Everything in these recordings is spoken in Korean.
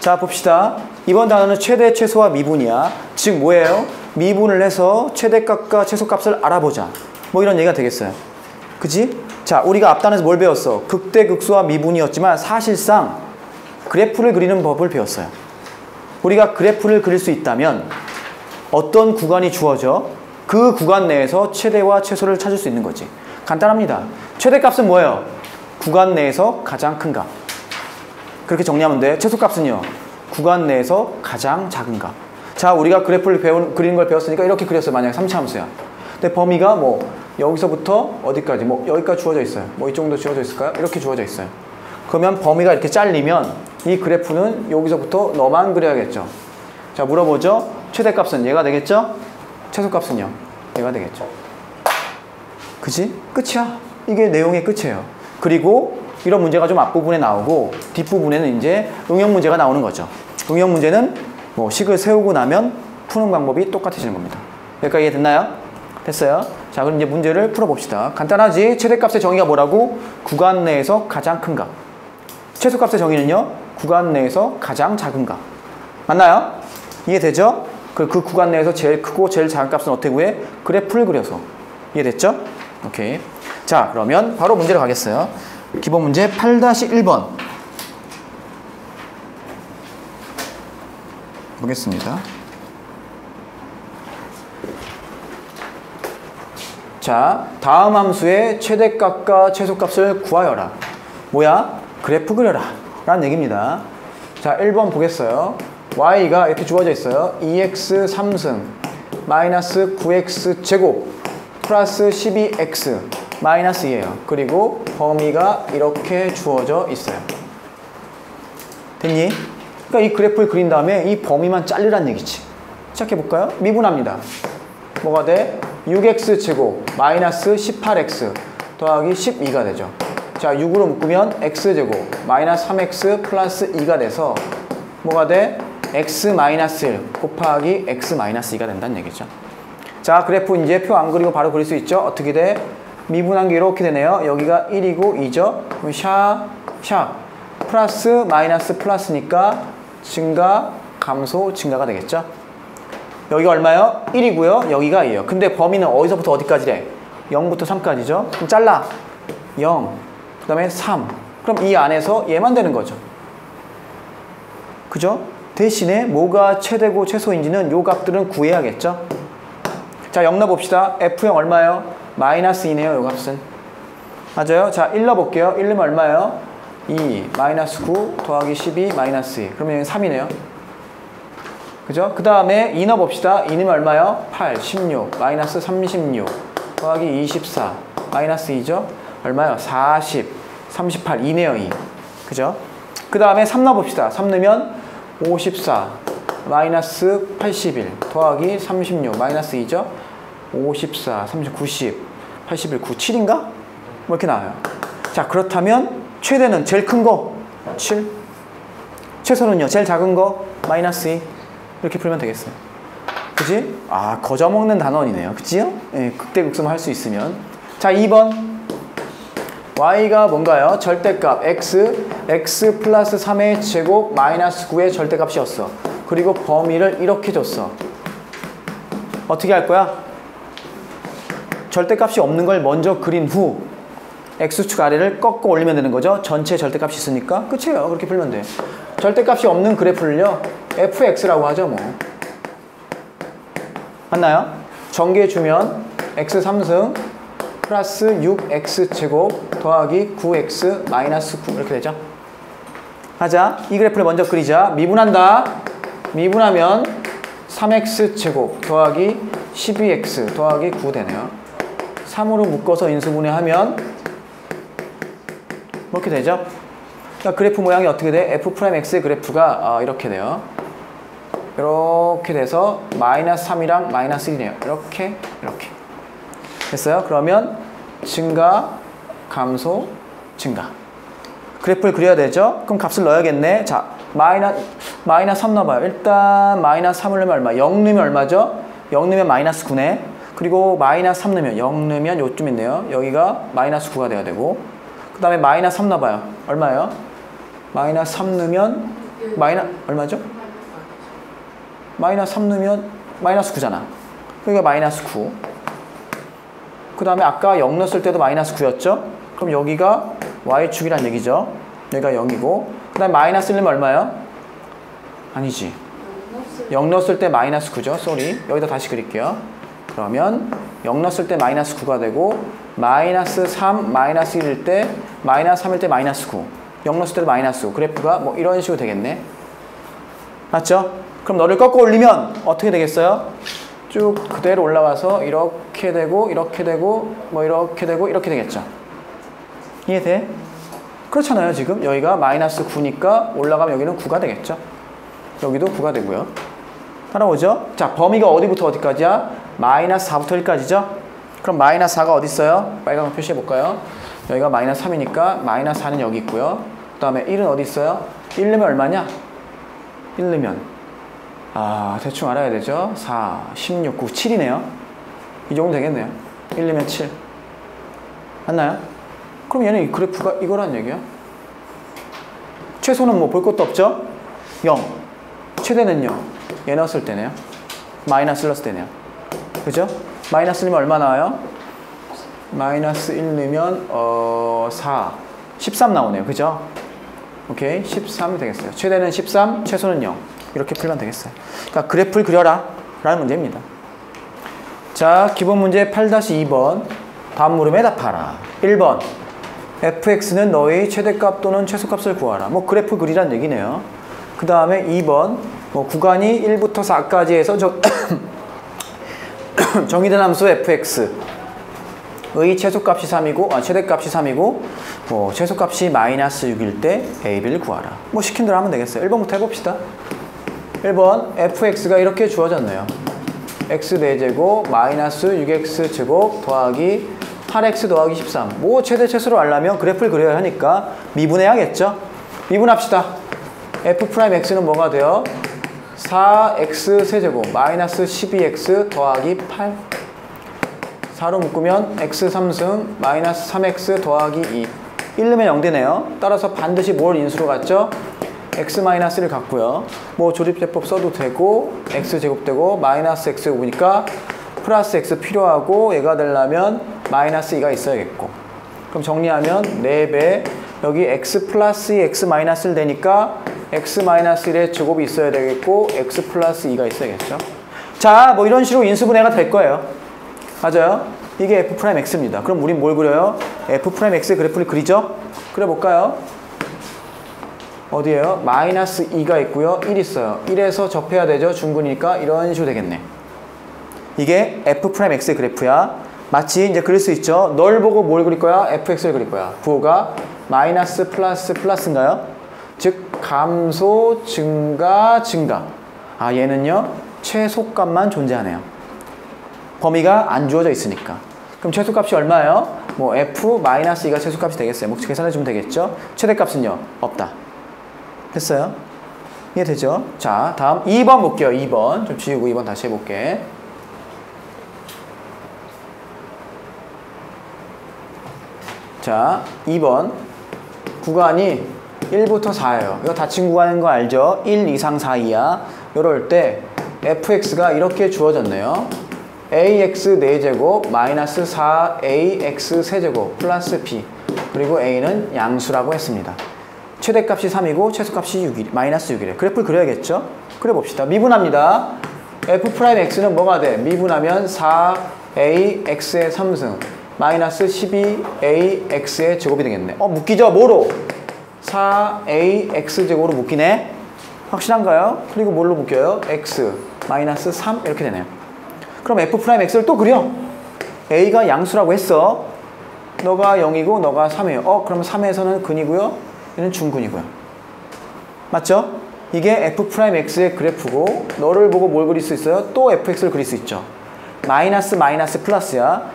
자, 봅시다. 이번 단어는 최대, 최소와 미분이야. 즉 뭐예요? 미분을 해서 최대값과 최소값을 알아보자. 뭐 이런 얘기가 되겠어요. 그지? 자, 우리가 앞단에서 뭘 배웠어? 극대, 극소와 미분이었지만 사실상 그래프를 그리는 법을 배웠어요. 우리가 그래프를 그릴 수 있다면 어떤 구간이 주어져? 그 구간 내에서 최대와 최소를 찾을 수 있는 거지. 간단합니다. 최대값은 뭐예요? 구간 내에서 가장 큰 값. 그렇게 정리하면 돼. 최소값은요? 구간 내에서 가장 작은 값. 자, 우리가 그래프를 그리는 걸 배웠으니까 이렇게 그렸어요. 만약에 3차 함수야. 근데 범위가 뭐 여기서부터 어디까지? 뭐 여기까지 주어져 있어요. 뭐 이 정도 주어져 있을까요? 이렇게 주어져 있어요. 그러면 범위가 이렇게 잘리면 이 그래프는 여기서부터 너만 그려야겠죠. 자, 물어보죠. 최대값은 얘가 되겠죠? 최소값은요? 얘가 되겠죠. 그치? 끝이야. 이게 내용의 끝이에요. 그리고 이런 문제가 좀 앞부분에 나오고 뒷부분에는 이제 응용 문제가 나오는 거죠. 응용 문제는 뭐 식을 세우고 나면 푸는 방법이 똑같아지는 겁니다. 여기까지 이해됐나요? 됐어요. 자, 그럼 이제 문제를 풀어봅시다. 간단하지? 최대값의 정의가 뭐라고? 구간 내에서 가장 큰 값. 최소값의 정의는요? 구간 내에서 가장 작은 값. 맞나요? 이해되죠? 그 구간 내에서 제일 크고 제일 작은 값은 어떻게 구해? 그래프를 그려서. 이해됐죠? 오케이. 자, 그러면 바로 문제로 가겠어요. 기본 문제 8-1번 보겠습니다. 자, 다음 함수의 최대값과 최소값을 구하여라. 뭐야? 그래프 그려라 라는 얘기입니다. 자, 1번 보겠어요. y가 이렇게 주어져 있어요. 2x 3승 마이너스 9x 제곱 플러스 12x 마이너스 2예요. 그리고 범위가 이렇게 주어져 있어요. 됐니? 그러니까 이 그래프를 그린 다음에 이 범위만 자르란 얘기지. 시작해볼까요? 미분합니다. 뭐가 돼? 6x 제곱 마이너스 18x 더하기 12가 되죠. 자, 6으로 묶으면 x제곱 마이너스 3x 플러스 2가 돼서 뭐가 돼? x 마이너스 1 곱하기 x 마이너스 2가 된다는 얘기죠. 자, 그래프 이제 표 안 그리고 바로 그릴 수 있죠? 어떻게 돼? 미분한 게 이렇게 되네요. 여기가 1이고 2죠? 그럼 샵 플러스 마이너스 플러스니까 증가, 감소, 증가가 되겠죠? 여기가 얼마요? 1이고요. 여기가 2예요. 근데 범위는 어디서부터 어디까지래? 0부터 3까지죠? 그럼 잘라. 0, 그 다음에 3. 그럼 이 안에서 얘만 되는 거죠. 그죠? 대신에 뭐가 최대고 최소인지는 요 값들은 구해야겠죠? 자, 0 넣어봅시다. F0 얼마예요? 마이너스 2네요, 요 값은. 맞아요? 자, 1 넣어볼게요. 1 넣으면 얼마예요? 2, 마이너스 9 더하기 12, 마이너스 2. 그러면 여기 3이네요. 그죠? 그 다음에 2 넣어봅시다. 2 넣으면 얼마예요? 8, 16, 마이너스 36 더하기 24, 마이너스 2죠? 얼마예요? 40, 38, 2네요, 2. 그죠? 그 다음에 3 넣어봅시다. 3 넣으면 54, 마이너스 81 더하기 36, 마이너스 2죠? 54, 30, 90, 81, 9, 7인가? 뭐 이렇게 나와요. 자, 그렇다면 최대는 제일 큰 거 7, 최소는요? 제일 작은 거 마이너스 2. 이렇게 풀면 되겠어요. 그치? 아, 거저먹는 단원이네요. 그치요? 예, 극대극소만 할 수 있으면. 자, 2번. y가 뭔가요? 절대값 x 플러스 3의 제곱 마이너스 9의 절대값이었어. 그리고 범위를 이렇게 줬어. 어떻게 할 거야? 절대값이 없는 걸 먼저 그린 후 x축 아래를 꺾어 올리면 되는 거죠. 전체 절대값이 있으니까 끝이에요. 그렇게 풀면 돼. 절대값이 없는 그래프를요 fx라고 하죠. 뭐 맞나요? 전개해주면 x 3승 플러스 6x제곱 더하기 9x 마이너스 9 이렇게 되죠. 하자. 이 그래프를 먼저 그리자. 미분한다. 미분하면 3x제곱 더하기 12x 더하기 9 되네요. 3으로 묶어서 인수분해하면 이렇게 되죠. 그러니까 그래프 모양이 어떻게 돼? f'x의 그래프가 이렇게 돼요. 이렇게 돼서 마이너스 3이랑 마이너스 1이네요. 이렇게 됐어요? 그러면 증가, 감소, 증가. 그래프를 그려야 되죠? 그럼 값을 넣어야겠네. 자, 마이너스 3 넣어봐요. 일단 마이너스 3을 넣으면 얼마? 0 넣으면 얼마죠? 0 넣으면 마이너스 9네. 그리고 마이너스 3 넣으면 0 넣으면 요쯤 있네요. 여기가 마이너스 9가 돼야 되고 그 다음에 마이너스 3 넣어봐요. 얼마예요? 마이너스 3 넣으면 얼마죠? 마이너스 3 넣으면 마이너스 9잖아. 그러니까 마이너스 9. 그 다음에 아까 0 넣었을 때도 마이너스 9였죠? 그럼 여기가 y축이란 얘기죠. 여기가 0이고 그 다음에 마이너스 1 넣으면 얼마예요? 아니지. 0 넣었을 때 마이너스 9죠. 쏘리. 여기다 다시 그릴게요. 그러면 0 넣었을 때 마이너스 9가 되고 마이너스 3, 마이너스 1일 때 마이너스 3일 때 마이너스 9. 0 넣었을 때도 마이너스 9. 그래프가 뭐 이런 식으로 되겠네. 맞죠? 그럼 너를 꺾어 올리면 어떻게 되겠어요? 쭉 그대로 올라와서 이렇게 되고 이렇게 되고 뭐 이렇게 되고 이렇게 되겠죠. 이해돼? 그렇잖아요. 지금 여기가 마이너스 9니까 올라가면 여기는 9가 되겠죠. 여기도 9가 되고요. 따라오죠? 자, 범위가 어디부터 어디까지야? 마이너스 4부터 1까지죠? 그럼 마이너스 4가 어디 있어요? 빨간거 표시해 볼까요? 여기가 마이너스 3이니까 마이너스 4는 여기 있고요. 그 다음에 1은 어디 있어요? 1 넣으면 얼마냐? 1 넣으면 대충 알아야 되죠? 4, 16, 9, 7이네요. 이 정도 되겠네요. 1 넣으면 7. 맞나요? 그럼 얘는 이 그래프가 이거란 얘기야. 최소는 뭐 볼 것도 없죠? 0. 최대는요? 얘 넣었을 때네요. 마이너스 넣었을 때네요. 그죠? 마이너스 넣으면 얼마 나와요? 마이너스 1 넣으면 4, 13 나오네요. 그죠? 오케이. 13이 되겠어요. 최대는 13, 최소는 0. 이렇게 풀면 되겠어요. 그러니까 그래프를 그려라 라는 문제입니다. 자, 기본 문제 8-2번. 다음 물음에 답하라. 1번. fx는 너의 최대값 또는 최소값을 구하라. 뭐 그래프 그리란 얘기네요. 그 다음에 2번. 뭐 구간이 1부터 4까지 해서 정의된 함수 fx. 의 최소값이 3이고, 최대값이 3이고, 최소값이 마이너스 6일 때 a, b를 구하라. 뭐 시킨 대로 하면 되겠어요. 1번부터 해봅시다. 1번 fx가 이렇게 주어졌네요. x 4제곱 마이너스 6x제곱 더하기 8x 더하기 13. 뭐 최대 최소로 알려면 그래프를 그려야 하니까 미분해야겠죠. 미분합시다. f'x는 뭐가 돼요? 4x 세제곱 마이너스 12x 더하기 8. 4로 묶으면 x 3승 마이너스 3x 더하기 2. 1 넣으면 0 되네요. 따라서 반드시 뭘 인수로 갖죠? x-를 갖고요. 뭐 조립제법 써도 되고 x제곱되고 마이너스 x제곱이니까 플러스 x 필요하고 얘가 되려면 마이너스 2가 있어야겠고. 그럼 정리하면 4배 여기 x 플러스 2 x 마이너스 1 되니까 x 마이너스 1의 제곱이 있어야 되겠고 x 플러스 2가 있어야겠죠. 자, 뭐 이런 식으로 인수분해가 될 거예요. 맞아요? 이게 f'x입니다. 그럼 우린 뭘 그려요? f'x의 그래프를 그리죠? 그려볼까요? 어디에요? 마이너스 2가 있고요. 1 있어요. 1에서 접해야 되죠. 중근이니까 이런 식으로 되겠네. 이게 f'x의 그래프야. 마치 이제 그릴 수 있죠. 널 보고 뭘 그릴 거야? fx를 그릴 거야. 부호가 마이너스 플러스 플러스인가요? 즉 감소, 증가, 증가. 얘는요. 최소값만 존재하네요. 범위가 안 주어져 있으니까. 그럼 최소값이 얼마예요? 뭐 f-2가 최소값이 되겠어요. 뭐 계산해주면 되겠죠. 최대값은요? 없다. 됐어요? 이해되죠? 자, 다음 2번 볼게요. 2번. 좀 지우고 2번 다시 해볼게. 자, 2번. 구간이 1부터 4예요. 이거 닫힌 구간인 거 알죠? 1, 2, 3, 4, 2야. 이럴 때 fx가 이렇게 주어졌네요. ax 4제곱 마이너스 4ax 세제곱 플러스 b. 그리고 a는 양수라고 했습니다. 최대값이 3이고 최소값이 6이, 마이너스 6이래. 그래프를 그려야겠죠? 그려봅시다. 미분합니다. f'x는 뭐가 돼? 미분하면 4ax의 3승 마이너스 12ax의 제곱이 되겠네. 묶이죠? 뭐로? 4ax제곱으로 묶이네. 확실한가요? 그리고 뭘로 묶여요? x 마이너스 3 이렇게 되네요. 그럼 f'x를 또 그려. a가 양수라고 했어. 너가 0이고 너가 3이에요. 그럼 3에서는 근이고요. 얘는 중근이고요. 맞죠? 이게 f'x의 그래프고 너를 보고 뭘 그릴 수 있어요? 또 fx를 그릴 수 있죠. 마이너스 마이너스 플러스야.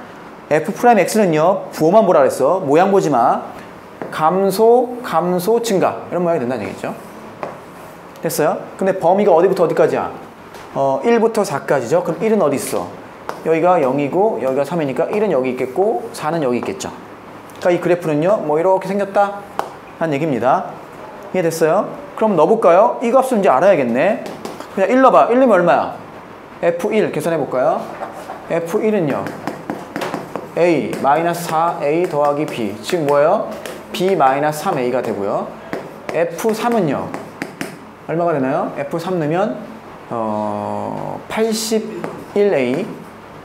f'x는요. 부호만 보라 그랬어. 모양 보지 마. 감소, 감소, 증가. 이런 모양이 된다는 얘기죠. 됐어요? 근데 범위가 어디부터 어디까지야? 1부터 4까지죠. 그럼 1은 어디 있어? 여기가 0이고 여기가 3이니까 1은 여기 있겠고 4는 여기 있겠죠. 그러니까 이 그래프는요. 뭐 이렇게 생겼다 하는 얘기입니다. 이해됐어요? 그럼 넣어볼까요? 이 값은 이제 알아야겠네. 그냥 1 넣어봐. 1 넣으면 얼마야? F1 계산해볼까요? F1은요. A 마이너스 4A 더하기 B. 즉 뭐예요? B 마이너스 3A가 되고요. F3은요. 얼마가 되나요? F3 넣으면 81A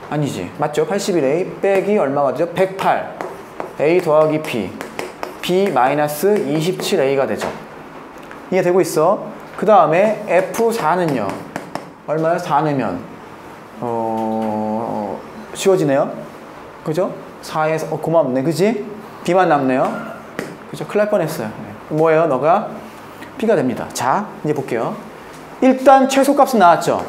아니지. 맞죠? 81A 빼기 얼마가 되죠? 108 A 더하기 B. B 마이너스 27A가 되죠. 이해되고 있어? 그 다음에 F4는요. 얼마요? 4 넣으면 지워지네요. 그죠? 4에서 고맙네. 그지? B만 남네요. 그죠? 큰일 날 뻔했어요. 뭐예요? 너가? B가 됩니다. 자, 이제 볼게요. 일단 최소값은 나왔죠?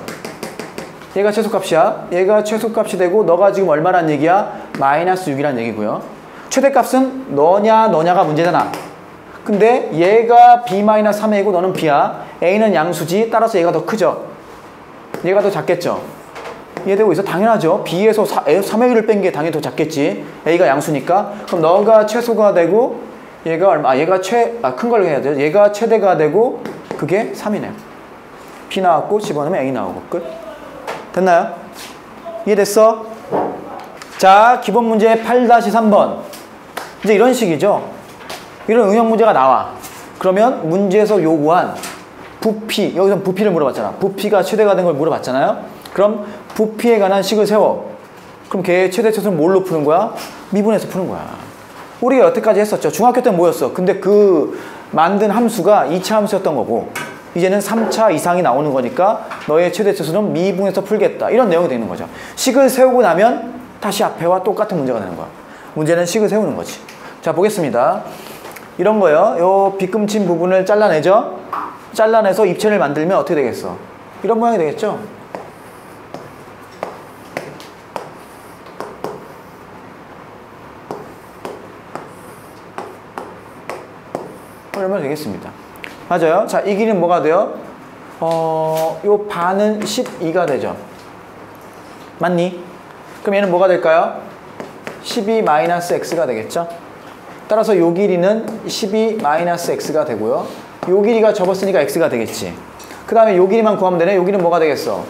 얘가 최소값이야. 얘가 최소값이 되고 너가 지금 얼마란 얘기야? 마이너스 6이란 얘기고요. 최대값은 너냐가 문제잖아. 근데 얘가 B-3A고 너는 B야. A는 양수지. 따라서 얘가 더 크죠? 얘가 더 작겠죠? 이해되고 있어? 당연하죠. B에서 3A를 뺀 게 당연히 더 작겠지. A가 양수니까. 그럼 너가 최소가 되고 얘가 얼마? 얘가 큰 걸로 해야 돼요. 얘가 최대가 되고 그게 3이네요. B 나왔고 집어넣으면 A 나오고 끝. 됐나요? 이해됐어? 자, 기본 문제 8-3번. 이제 이런 식이죠. 이런 응용 문제가 나와. 그러면 문제에서 요구한 부피, 여기서 부피를 물어봤잖아. 부피가 최대가 된 걸 물어봤잖아요. 그럼 부피에 관한 식을 세워. 그럼 걔의 최대 최소는 뭘로 푸는 거야? 미분해서 푸는 거야. 우리가 여태까지 했었죠. 중학교 때는 뭐였어? 근데 그 만든 함수가 2차 함수였던 거고 이제는 3차 이상이 나오는 거니까 너의 최대 최소는 미분해서 풀겠다. 이런 내용이 되는 거죠. 식을 세우고 나면 다시 앞에와 똑같은 문제가 되는 거야. 문제는 식을 세우는 거지. 자, 보겠습니다. 이런 거예요. 요 빗금친 부분을 잘라내죠. 잘라내서 입체를 만들면 어떻게 되겠어? 이런 모양이 되겠죠. 이러면 되겠습니다. 맞아요. 자, 이 길이는 뭐가 돼요? 요 반은 12가 되죠. 맞니? 그럼 얘는 뭐가 될까요? 12-x가 되겠죠. 따라서 요 길이는 12-x가 되고요. 요 길이가 접었으니까 x가 되겠지. 그 다음에 요 길이만 구하면 되네. 요 길이는 뭐가 되겠어?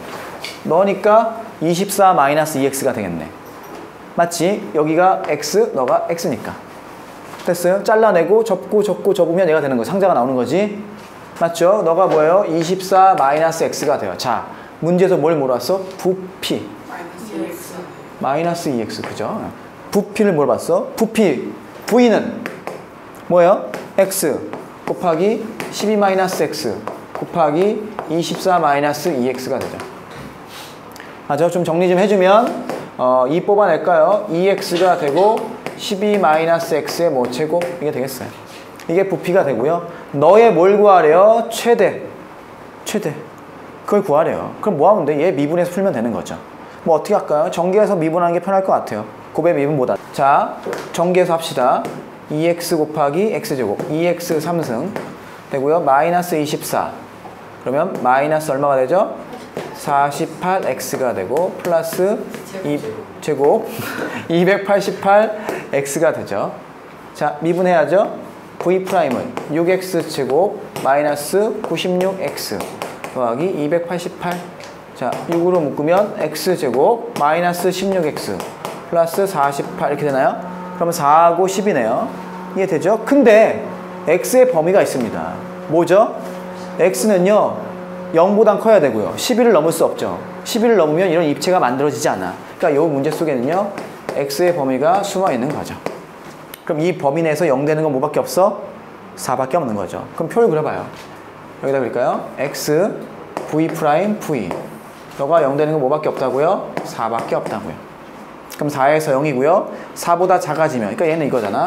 너니까 24-2x가 되겠네. 맞지? 여기가 x, 너가 x니까. 됐어요? 잘라내고 접고 접으면 얘가 되는 거야. 상자가 나오는 거지. 맞죠? 너가 뭐예요? 24-x가 돼요. 자, 문제에서 뭘 물어봤어? 부피. 마이너스 2x. 그죠? 부피를 물어봤어. 부피. v는 뭐예요? x 곱하기 12-x 곱하기 24-2x가 되죠. 맞죠? 좀 정리 좀 해주면 2 뽑아낼까요? 2x가 되고 12-x의 뭐 제곱 이게 되겠어요. 이게 부피가 되고요. 너의 뭘 구하래요? 최대. 그걸 구하래요. 그럼 뭐 하면 돼? 얘 미분해서 풀면 되는 거죠. 뭐 어떻게 할까요? 전개해서 미분하는 게 편할 것 같아요. 곱의 미분보다. 자, 전개해서 합시다. 2x 곱하기 x제곱 2x 3승 되고요. 마이너스 24 그러면 마이너스 얼마가 되죠? 48x가 되고 플러스 2제곱 288x가 되죠. 자, 미분해야죠. v'은 6x제곱 마이너스 96x 더하기 288. 자, 6으로 묶으면 x제곱 마이너스 16x 플러스 48 이렇게 되나요? 그러면 4하고 10이네요. 이해되죠? 근데 x의 범위가 있습니다. 뭐죠? x는요 0보단 커야 되고요. 11을 넘을 수 없죠. 11을 넘으면 이런 입체가 만들어지지 않아. 그러니까 이 문제 속에는요 x의 범위가 숨어 있는 거죠. 그럼 이 범위 내에서 0 되는 건 뭐밖에 없어? 4밖에 없는 거죠. 그럼 표를 그려봐요. 여기다 그릴까요? x v 프라임 v 너가 0 되는 건 뭐밖에 없다고요? 4밖에 없다고요. 그럼 4에서 0이고요. 4보다 작아지면 그러니까 얘는 이거잖아.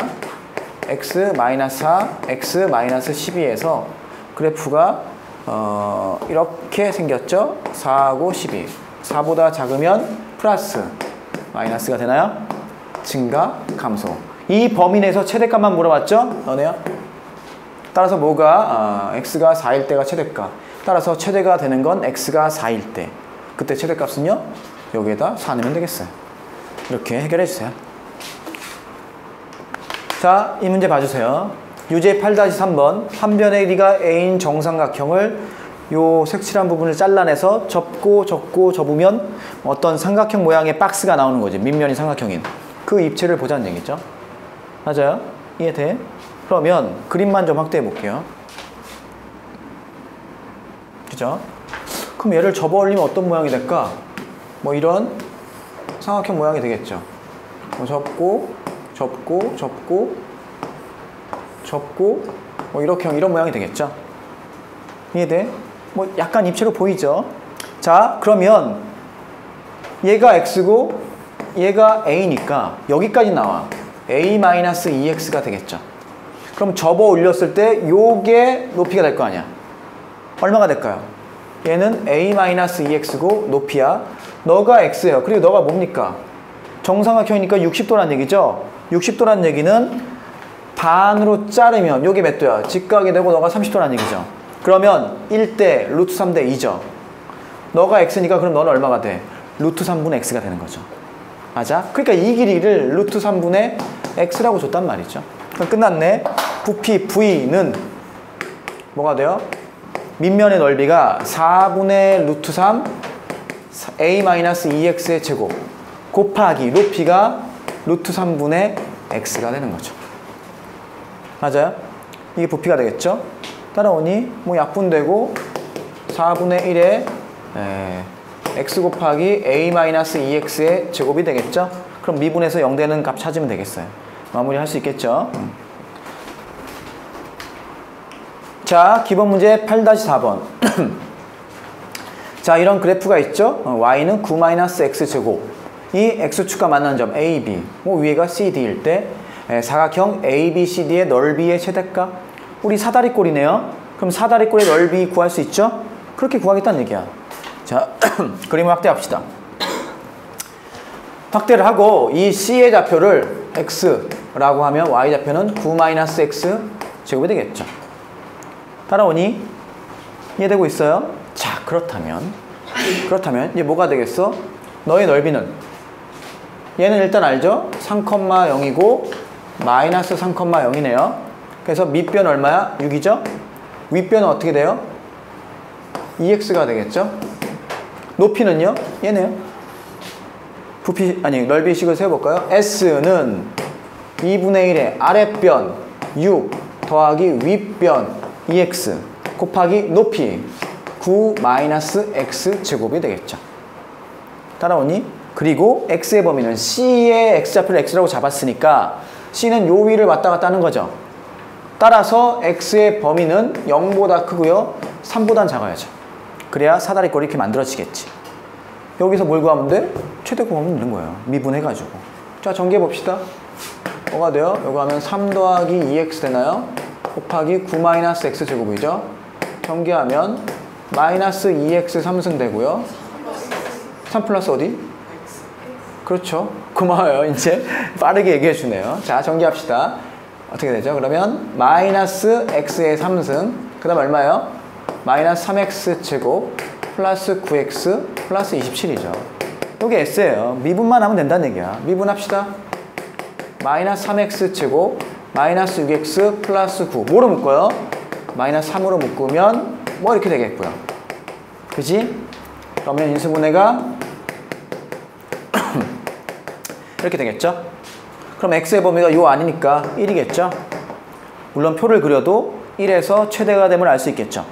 x-4, x-12에서 그래프가 이렇게 생겼죠? 4하고 12. 4보다 작으면 플러스 마이너스가 되나요? 증가, 감소. 이 범위 내에서 최대값만 물어봤죠? 너네요? 따라서 뭐가 x가 4일 때가 최대값. 따라서 최대가 되는 건 x가 4일 때. 그때 최대값은요? 여기에다 4 넣으면 되겠어요. 이렇게 해결해 주세요. 자, 이 문제 봐주세요. 유제 8-3번 한 변의 길이가 a인 정삼각형을 요 색칠한 부분을 잘라내서 접고 접으면 어떤 삼각형 모양의 박스가 나오는 거지. 밑면이 삼각형인 그 입체를 보자는 얘기죠. 맞아요? 이해돼? 그러면 그림만 좀 확대해 볼게요. 그죠? 그럼 얘를 접어 올리면 어떤 모양이 될까? 뭐 이런 삼각형 모양이 되겠죠. 뭐 접고 뭐 이렇게 이런 모양이 되겠죠. 이해돼? 뭐 약간 입체로 보이죠. 자, 그러면 얘가 x고 얘가 a니까 여기까지 나와. a-2x가 되겠죠. 그럼 접어 올렸을 때 요게 높이가 될 거 아니야. 얼마가 될까요? 얘는 a-2x고 높이야. 너가 x예요. 그리고 너가 뭡니까? 정삼각형이니까 60도란 얘기죠. 60도란 얘기는 반으로 자르면 요게 몇 도야? 직각이 되고 너가 30도란 얘기죠. 그러면 1대 루트 3대 2죠. 너가 x니까 그럼 너는 얼마가 돼? 루트 3분의 x가 되는 거죠. 맞아? 그러니까 이 길이를 루트 3분의 x라고 줬단 말이죠. 그럼 끝났네. 부피 v는 뭐가 돼요? 밑면의 넓이가 4분의 루트 3 a-2x의 제곱 곱하기 높이가 루트 3분의 x가 되는 거죠. 맞아요? 이게 부피가 되겠죠? 따라오니 뭐 약분되고 4분의 1에 x 곱하기 a-2x의 제곱이 되겠죠? 그럼 미분에서 0되는 값 찾으면 되겠어요. 마무리 할 수 있겠죠? 자, 기본 문제 8-4번. 자, 이런 그래프가 있죠? y는 9-x제곱. 이 x축과 만나는 점 a, b, 뭐 위에가 c, d일 때 사각형 a, b, c, d의 넓이의 최대값. 우리 사다리꼴이네요. 그럼 사다리꼴의 넓이 구할 수 있죠? 그렇게 구하겠다는 얘기야. 자, 그림을 확대합시다. 확대를 하고 이 c의 좌표를 x라고 하면 y 좌표는 9-x 제곱이 되겠죠. 따라오니 이해되고 있어요? 자, 그렇다면 이제 뭐가 되겠어? 너의 넓이는 얘는 일단 알죠? 3,0이고 마이너스 3,0이네요. 그래서 밑변 얼마야? 6이죠? 윗변은 어떻게 돼요? 2x가 되겠죠? 높이는요? 얘네요. 부피, 아니, 넓이식을 세워볼까요? s는 2분의 1의 아랫변 6 더하기 윗변 2x 곱하기 높이 9-x 제곱이 되겠죠. 따라오니? 그리고 x의 범위는 c의 x좌표를 x라고 잡았으니까 c는 요 위를 왔다 갔다 하는 거죠. 따라서 x의 범위는 0보다 크고요. 3보단 작아야죠. 그래야 사다리꼴이 이렇게 만들어지겠지. 여기서 뭘 구하면 돼? 최대 구하면 되는 거예요. 미분해가지고. 자, 전개해봅시다. 뭐가 돼요? 이거 하면 3 더하기 2x 되나요? 곱하기 9-x 제곱이죠. 전개하면 마이너스 2x 3승 되고요. 3 플러스 어디? 그렇죠. 고마워요. 이제 빠르게 얘기해 주네요. 자, 전개합시다. 어떻게 되죠? 그러면 마이너스 x의 3승 그 다음 얼마예요? 마이너스 3x 제곱 플러스 9x 플러스 27이죠. 이게 s예요. 미분만 하면 된다는 얘기야. 미분합시다. 마이너스 3x 제곱 마이너스 6x 플러스 9 뭐로 묶어요? 마이너스 3으로 묶으면 뭐 이렇게 되겠고요. 그지? 그러면 인수분해가 이렇게 되겠죠? 그럼 x의 범위가 요 아니니까 1이겠죠? 물론 표를 그려도 1에서 최대가 됨을 알 수 있겠죠?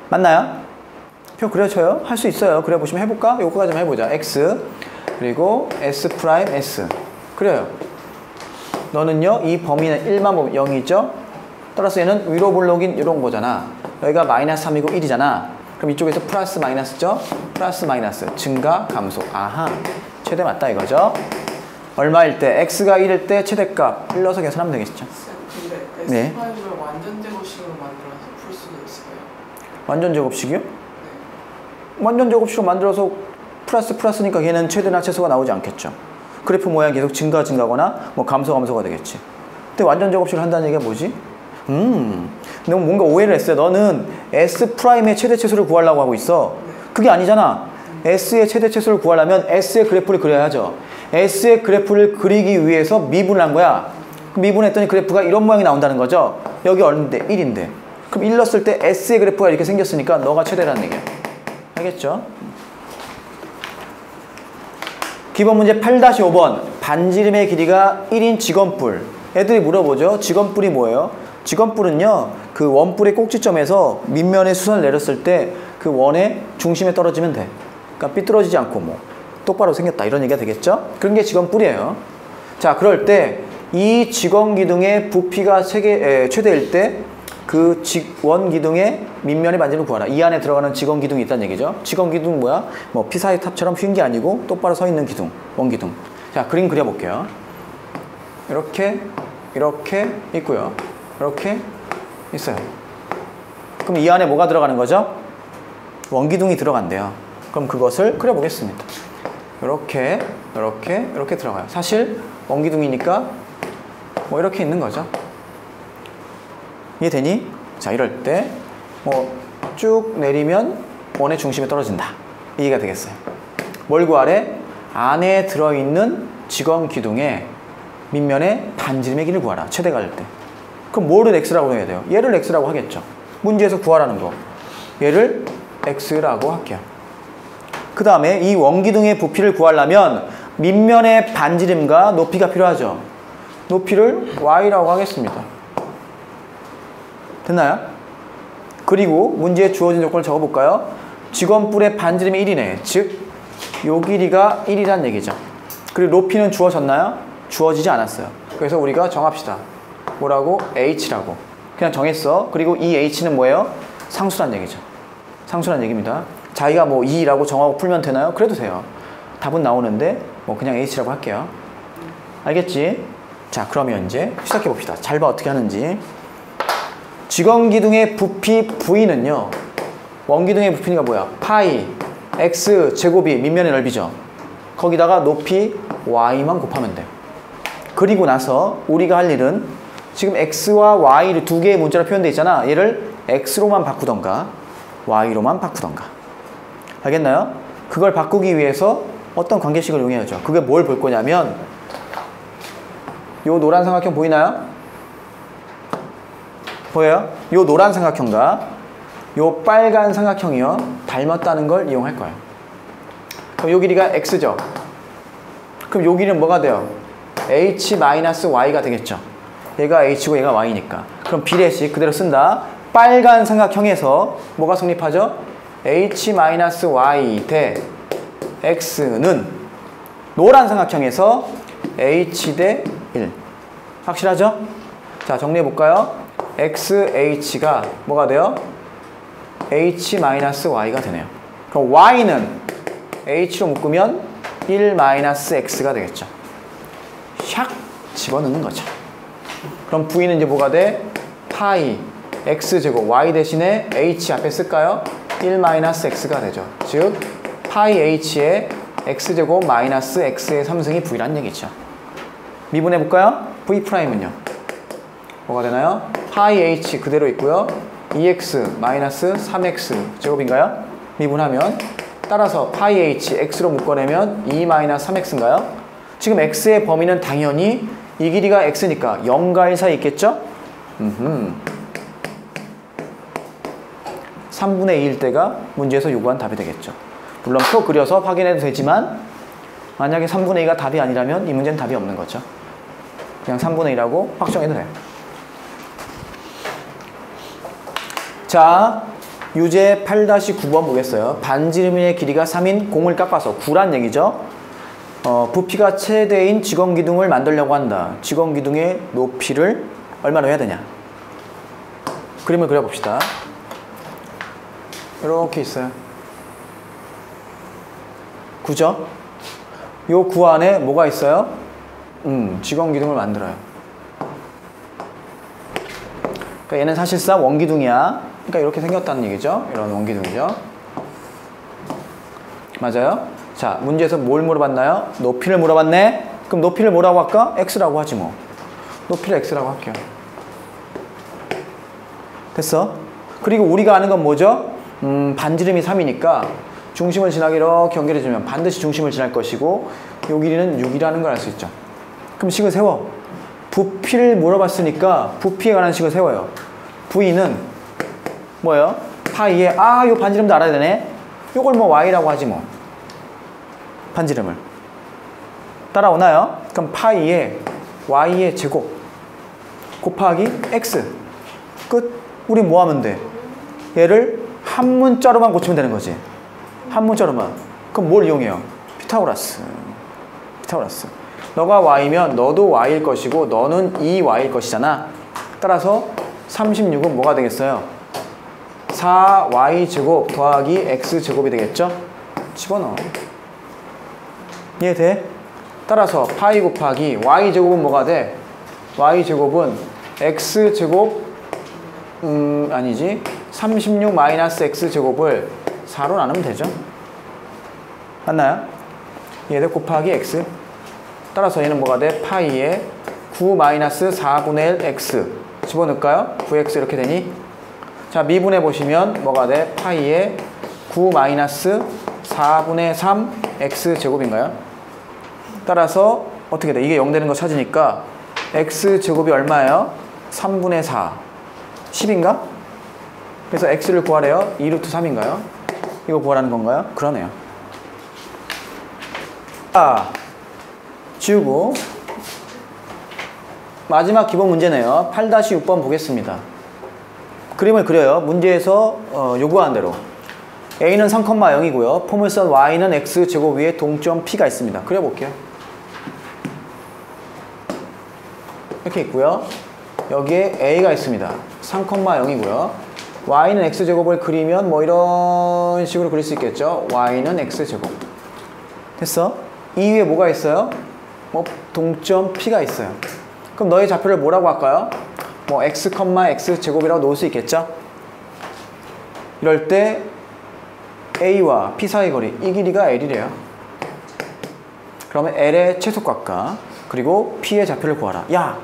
맞나요? 표 그려줘요? 할 수 있어요. 그려보시면 해볼까? 요거까지 좀 해보자. x 그리고 s 프라임 s 그려요. 너는요 이 범위는 1만 보면 0이죠? 따라서 얘는 위로 볼록인 이런 거잖아. 여기가 마이너스 3이고 1이잖아. 그럼 이쪽에서 플러스 마이너스죠? 플러스 마이너스 증가 감소. 아하, 최대 맞다 이거죠? 얼마일 때? x가 1일 때 최대값 1 넣어서 계산하면 되겠죠? 근데 네. S5를 완전 제곱식으로 만들어서 풀 수도 있어요? 완전 제곱식이요? 네. 완전 제곱식으로 만들어서 플러스니까 걔는 최대나 최소가 나오지 않겠죠. 그래프 모양이 계속 증가거나 뭐 감소가 되겠지. 근데 완전 제곱식을 한다는 얘기가 뭐지? 너무 뭔가 오해를 했어요. 너는 S'의 최대 최소를 구하려고 하고 있어. 그게 아니잖아. S의 최대 최소를 구하려면 S의 그래프를 그려야죠. S의 그래프를 그리기 위해서 미분을 한 거야. 미분했더니 그래프가 이런 모양이 나온다는 거죠. 여기 얼마인데? 1인데. 그럼 1 넣었을 때 S의 그래프가 이렇게 생겼으니까 너가 최대라는 얘기야. 알겠죠? 기본 문제 8-5번. 반지름의 길이가 1인 직원뿔. 애들이 물어보죠. 직원뿔이 뭐예요? 직원뿔은요, 그 원뿔의 꼭지점에서 밑면에 수선을 내렸을 때 그 원의 중심에 떨어지면 돼. 그러니까 삐뚤어지지 않고 뭐 똑바로 생겼다 이런 얘기가 되겠죠? 그런 게 직원뿔이에요. 자, 그럴 때 이 직원기둥의 부피가 최대일 때 그 원기둥의 밑면의 반지름을 구하라. 이 안에 들어가는 직원기둥이 있다는 얘기죠. 직원기둥 뭐야? 뭐 피사의 탑처럼 휜 게 아니고 똑바로 서 있는 기둥, 원기둥. 자, 그림 그려볼게요. 이렇게 있고요. 이렇게 있어요. 그럼 이 안에 뭐가 들어가는 거죠? 원기둥이 들어간대요. 그럼 그것을 그려보겠습니다. 이렇게 들어가요. 사실 원기둥이니까 뭐 이렇게 있는 거죠. 이해되니? 자, 이럴 때 뭐 쭉 내리면 원의 중심에 떨어진다. 이해가 되겠어요. 뭘 구하래? 안에 들어있는 직원기둥의 밑면에 반지름의 길이를 구하라. 최대가 될 때. 그럼 뭐를 x라고 해야 돼요? 얘를 x라고 하겠죠. 문제에서 구하라는 거. 얘를 x라고 할게요. 그 다음에 이 원기둥의 부피를 구하려면 밑면의 반지름과 높이가 필요하죠. 높이를 y라고 하겠습니다. 됐나요? 그리고 문제에 주어진 조건을 적어볼까요? 직원뿔의 반지름이 1이네. 즉, 요 길이가 1이란 얘기죠. 그리고 높이는 주어졌나요? 주어지지 않았어요. 그래서 우리가 정합시다. 뭐라고? h라고. 그냥 정했어. 그리고 이 h는 뭐예요? 상수란 얘기죠. 상수란 얘기입니다. 자기가 뭐 2라고 정하고 풀면 되나요? 그래도 돼요. 답은 나오는데 뭐 그냥 h라고 할게요. 알겠지? 자, 그러면 이제 시작해 봅시다. 잘 봐, 어떻게 하는지. 직원기둥의 부피 v는요, 원기둥의 부피가 뭐야? 파이 x 제곱이 밑면의 넓이죠. 거기다가 높이 y만 곱하면 돼요. 그리고 나서 우리가 할 일은 지금 x와 y를 두 개의 문자로 표현되어 있잖아. 얘를 x로만 바꾸던가 y로만 바꾸던가. 알겠나요? 그걸 바꾸기 위해서 어떤 관계식을 이용해야죠. 그게 뭘 볼 거냐면 요 노란 삼각형 보이나요? 보여요? 요 노란 삼각형과 요 빨간 삼각형이요, 닮았다는 걸 이용할 거예요. 그럼 요 길이가 x죠. 그럼 요 길이는 뭐가 돼요? h-y가 되겠죠. 얘가 h고 얘가 y니까. 그럼 비례식 그대로 쓴다. 빨간 삼각형에서 뭐가 성립하죠? h-y 대 x는 노란 삼각형에서 h 대 1. 확실하죠? 자, 정리해볼까요? xh가 뭐가 돼요? h-y가 되네요. 그럼 y는 h로 묶으면 1-x가 되겠죠. 샥 집어넣는 거죠. 그럼 v는 이제 뭐가 돼? 파이 x제곱 y 대신에 h 앞에 쓸까요? 1-x가 되죠. 즉 파이 h의 x제곱 마이너스 x의 3승이 v란 얘기죠. 미분해볼까요? v'은요 뭐가 되나요? 파이 h 그대로 있고요. 2x 마이너스 3x 제곱인가요? 미분하면 따라서 파이 h x로 묶어내면 2-3x인가요? 지금 x의 범위는 당연히 이 길이가 x니까 0과 1 사이 있겠죠? 3분의 2일 때가 문제에서 요구한 답이 되겠죠. 물론 표 그려서 확인해도 되지만 만약에 3분의 2가 답이 아니라면 이 문제는 답이 없는 거죠. 그냥 3분의 2라고 확정해도 돼요. 자, 유제 8-9번 보겠어요. 반지름의 길이가 3인 공을 깎아서 9란 얘기죠. 부피가 최대인 직원기둥을 만들려고 한다. 직원기둥의 높이를 얼마나 해야 되냐. 그림을 그려봅시다. 이렇게 있어요. 9죠? 요 9 안에 뭐가 있어요? 직원기둥을 만들어요. 그러니까 얘는 사실상 원기둥이야. 그러니까 이렇게 생겼다는 얘기죠. 이런 원기둥이죠. 맞아요? 자, 문제에서 뭘 물어봤나요? 높이를 물어봤네? 그럼 높이를 뭐라고 할까? x라고 하지 뭐. 높이를 x라고 할게요. 됐어? 그리고 우리가 아는 건 뭐죠? 반지름이 3이니까 중심을 지나게 이렇게 연결해주면 반드시 중심을 지날 것이고 요 길이는 6이라는 걸 알 수 있죠. 그럼 식을 세워. 부피를 물어봤으니까 부피에 관한 식을 세워요. V는 뭐예요? 파이에 요 반지름도 알아야 되네. 요걸 뭐 Y라고 하지 뭐. 반지름을. 따라오나요? 그럼 파이에 Y의 제곱 곱하기 X. 끝. 우리 뭐 하면 돼? 얘를 한 문자로만 고치면 되는 거지. 한 문자로만. 그럼 뭘 이용해요? 피타고라스. 피타고라스. 너가 Y면 너도 Y일 것이고 너는 2Y일 것이잖아. 따라서 36은 뭐가 되겠어요? 4Y제곱 더하기 X제곱이 되겠죠? 집어넣어. 이해돼? 따라서 파이 곱하기 Y제곱은 뭐가 돼? Y제곱은 X제곱 아니지 36 마이너스 X제곱을 4로 나누면 되죠? 맞나요? 얘들 곱하기 X. 따라서 얘는 뭐가 돼? 파이에 9 마이너스 4분의 1 X 집어넣을까요? 9X 이렇게 되니? 자, 미분해 보시면 뭐가 돼? 파이에 9 마이너스 4분의 3 X제곱인가요? 따라서 어떻게 돼? 이게 0 되는 거 찾으니까 X제곱이 얼마예요? 3분의 4 10인가? 그래서 X를 구하래요. 2루트 3인가요? 이거 구하라는 건가요? 그러네요. 자, 지우고 마지막 기본 문제네요. 8-6번 보겠습니다. 그림을 그려요. 문제에서 요구한 대로 A는 3,0이고요. 포물선 Y는 X제곱 위에 동점 P가 있습니다. 그려볼게요. 이렇게 있고요. 여기에 A가 있습니다. 3,0이고요. Y는 X제곱을 그리면 뭐 이런 식으로 그릴 수 있겠죠. Y는 X제곱. 됐어? 이 위에 뭐가 있어요? 뭐 동점 P가 있어요. 그럼 너의 좌표를 뭐라고 할까요? 뭐 X, X제곱이라고 놓을 수 있겠죠? 이럴 때 A와 P 사이 거리, 이 길이가 L이래요. 그러면 L의 최소값과 그리고 P의 좌표를 구하라. 야!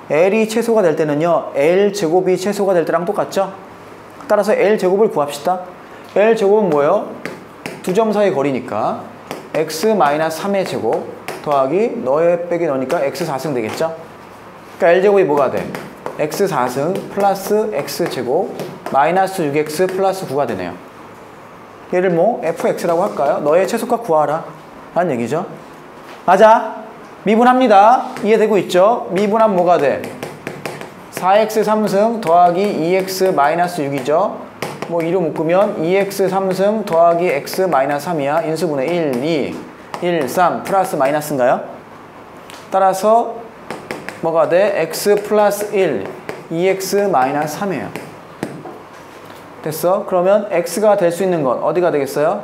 L이 최소가 될 때는요, L제곱이 최소가 될 때랑 똑같죠? 따라서 L제곱을 구합시다. L제곱은 뭐예요? 두 점 사이 거리니까 X-3의 제곱 더하기 너의 빼기 너니까 X4승 되겠죠? 그러니까 L제곱이 뭐가 돼? X4승 플러스 X제곱 마이너스 6X 플러스 9가 되네요. 얘를 뭐 fx라고 할까요? 너의 최소값 구하라 라는 얘기죠. 맞아. 미분합니다. 이해되고 있죠? 미분하면 뭐가 돼? 4x 3승 더하기 2x 마이너스 6이죠. 뭐 2로 묶으면 2x 3승 더하기 x 마이너스 3이야. 인수분해 1, 2, 1, 3 플러스 마이너스인가요? 따라서 뭐가 돼? x 플러스 1, 2x 마이너스 3이에요. 됐어? 그러면 x가 될 수 있는 건 어디가 되겠어요?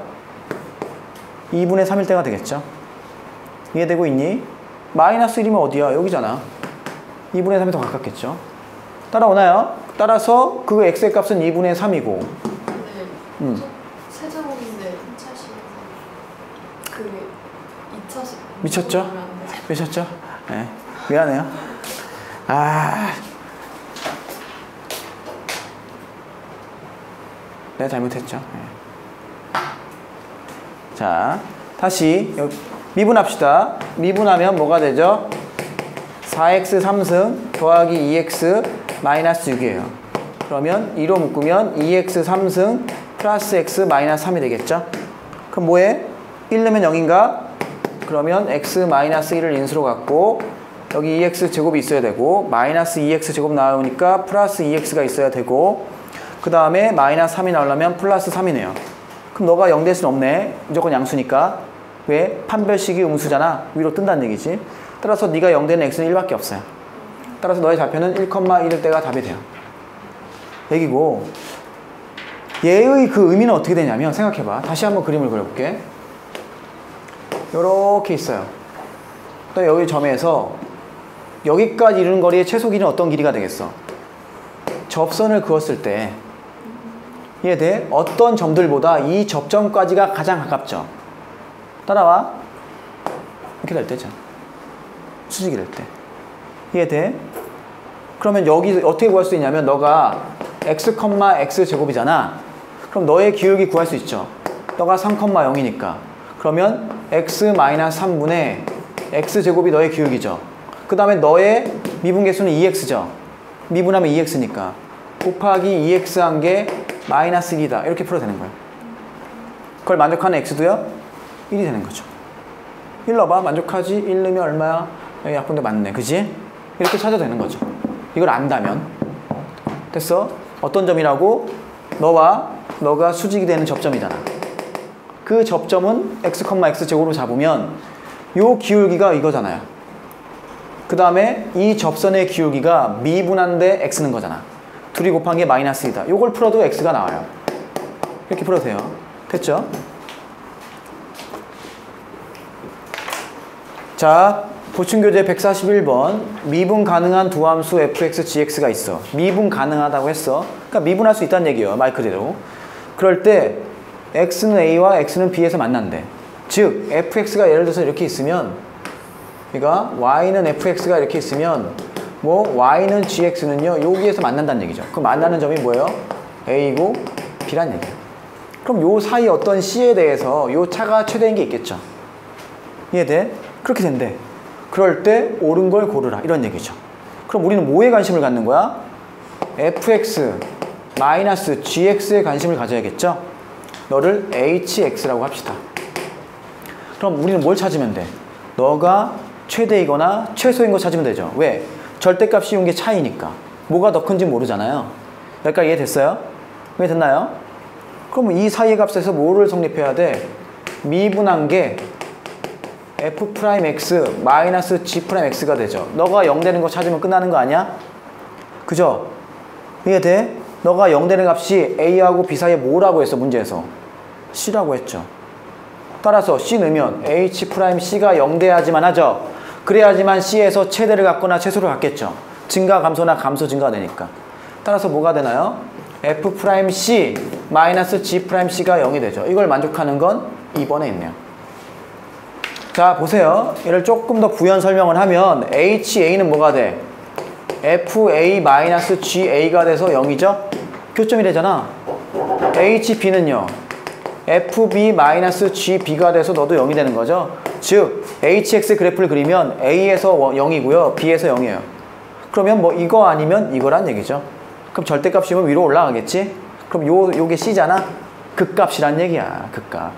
2분의 3일 때가 되겠죠. 이해되고 있니? 마이너스 1이면 어디야? 여기잖아. 2분의 3이 더 가깝겠죠. 따라오나요? 따라서 그 x의 값은 2분의 3이고 네. 세제곱인데 1차식 그게 2차식 미쳤죠? 미쳤죠? 네. 미안해요. 내가 잘못했죠. 네. 자, 다시 미분합시다. 미분하면 뭐가 되죠? 4x 3승 더하기 2x 마이너스 6이에요. 그러면 2로 묶으면 2x 3승 플러스 x 마이너스 3이 되겠죠? 그럼 뭐해? 1 넣으면 0인가? 그러면 x 마이너스 1을 인수로 갖고 여기 2x 제곱이 있어야 되고 마이너스 2x 제곱 나오니까 플러스 2x가 있어야 되고 그 다음에 마이너스 3이 나오려면 플러스 3이네요. 그럼 너가 0 될 수는 없네. 무조건 양수니까. 왜? 판별식이 음수잖아. 위로 뜬다는 얘기지. 따라서 네가 0 되는 x는 1밖에 없어요. 따라서 너의 좌표는 1,1일 때가 답이 돼요. 얘기고 얘의 그 의미는 어떻게 되냐면 생각해봐. 다시 한번 그림을 그려볼게. 요렇게 있어요. 또 여기 점에서 여기까지 이르는 거리의 최소 길이는 어떤 길이가 되겠어? 접선을 그었을 때 이해돼? 어떤 점들보다 이 접점까지가 가장 가깝죠. 따라와. 이렇게 될 때죠. 수직이 될 때. 이해돼? 그러면 여기 어떻게 구할 수 있냐면 너가 x, x제곱이잖아. 그럼 너의 기울기 구할 수 있죠. 너가 3,0이니까. 그러면 x-3분의 x제곱이 너의 기울기죠. 그 다음에 너의 미분계수는 2x죠. 미분하면 2x니까 곱하기 2x 한 게 마이너스 1이다. 이렇게 풀어도 되는 거예요. 그걸 만족하는 x도요? 1이 되는 거죠. 1 넣어봐. 만족하지? 1 넣으면 얼마야? 여기 약분도 맞네. 그지? 이렇게 찾아도 되는 거죠. 이걸 안다면. 됐어? 어떤 점이라고? 너가 수직이 되는 접점이잖아. 그 접점은 x, x 제곱으로 잡으면 요 기울기가 이거잖아요. 그 다음에 이 접선의 기울기가 미분한데 x는 거잖아. 둘이 곱한 게 마이너스 2다. 요걸 풀어도 x가 나와요. 이렇게 풀어도 돼요. 됐죠? 자, 보충교재 141번. 미분 가능한 두 함수 fx, gx가 있어. 미분 가능하다고 했어. 그러니까 미분할 수 있다는 얘기예요. 말 그대로. 그럴 때 x는 a와 x는 b에서 만난대. 즉 fx가 예를 들어서 이렇게 있으면, 그러니까 y는 fx가 이렇게 있으면 뭐 y는 gx는요 여기에서 만난다는 얘기죠. 그럼 만나는 점이 뭐예요? a고 b란 얘기예요. 그럼 요 사이 어떤 c에 대해서 요 차가 최대인 게 있겠죠. 이해돼? 그렇게 된대. 그럴 때 옳은 걸 고르라 이런 얘기죠. 그럼 우리는 뭐에 관심을 갖는 거야? fx 마이너스 gx에 관심을 가져야겠죠. 너를 hx라고 합시다. 그럼 우리는 뭘 찾으면 돼? 너가 최대이거나 최소인 거 찾으면 되죠. 왜? 절대값 씌운 게 차이니까. 뭐가 더 큰지 모르잖아요. 여기까지 이해됐어요? 이해됐나요? 그럼 이 사이의 값에서 뭐를 성립해야 돼? 미분한 게 f'x 마이너스 g'x가 되죠. 너가 0 되는 거 찾으면 끝나는 거 아니야? 그죠? 이해돼? 너가 0 되는 값이 a하고 b 사이에 뭐라고 했어? 문제에서 c라고 했죠. 따라서 c 넣으면 h'c가 0 돼야지만 하죠. 그래야지만 c에서 최대를 갖거나 최소를 갖겠죠. 증가 감소나 감소 증가가 되니까. 따라서 뭐가 되나요? f'c 마이너스 g'c가 0이 되죠. 이걸 만족하는 건 2번에 있네요. 자, 보세요. 얘를 조금 더 부연 설명을 하면 ha는 뭐가 돼? fa-ga가 돼서 0이죠? 교점이 되잖아. hb는요. fb-gb가 돼서 너도 0이 되는 거죠. 즉 hx 그래프를 그리면 a에서 0이고요. b에서 0이에요. 그러면 뭐 이거 아니면 이거란 얘기죠. 그럼 절대값이면 위로 올라가겠지? 그럼 요게 c잖아? 극값이란 얘기야. 극값.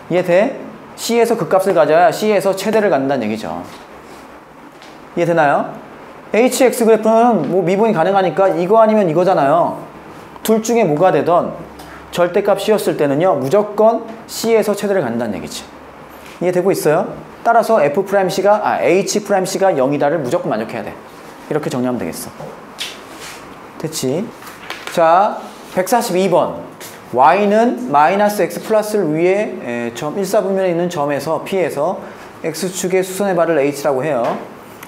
이해돼? c에서 극값을 가져야 c에서 최대를 갖는다는 얘기죠. 이해되나요? hx 그래프는 뭐 미분이 가능하니까 이거 아니면 이거잖아요. 둘 중에 뭐가 되던 절대값 c였을 때는요 무조건 c에서 최대를 갖는다는 얘기지. 이해되고 있어요? 따라서 h'c가 0이다를 무조건 만족해야 돼. 이렇게 정리하면 되겠어. 됐지? 자, 142번. y는 마이너스 x 플러스를 위에 점 1사분면에 있는 점에서 P에서 x축의 수선의 발을 h라고 해요.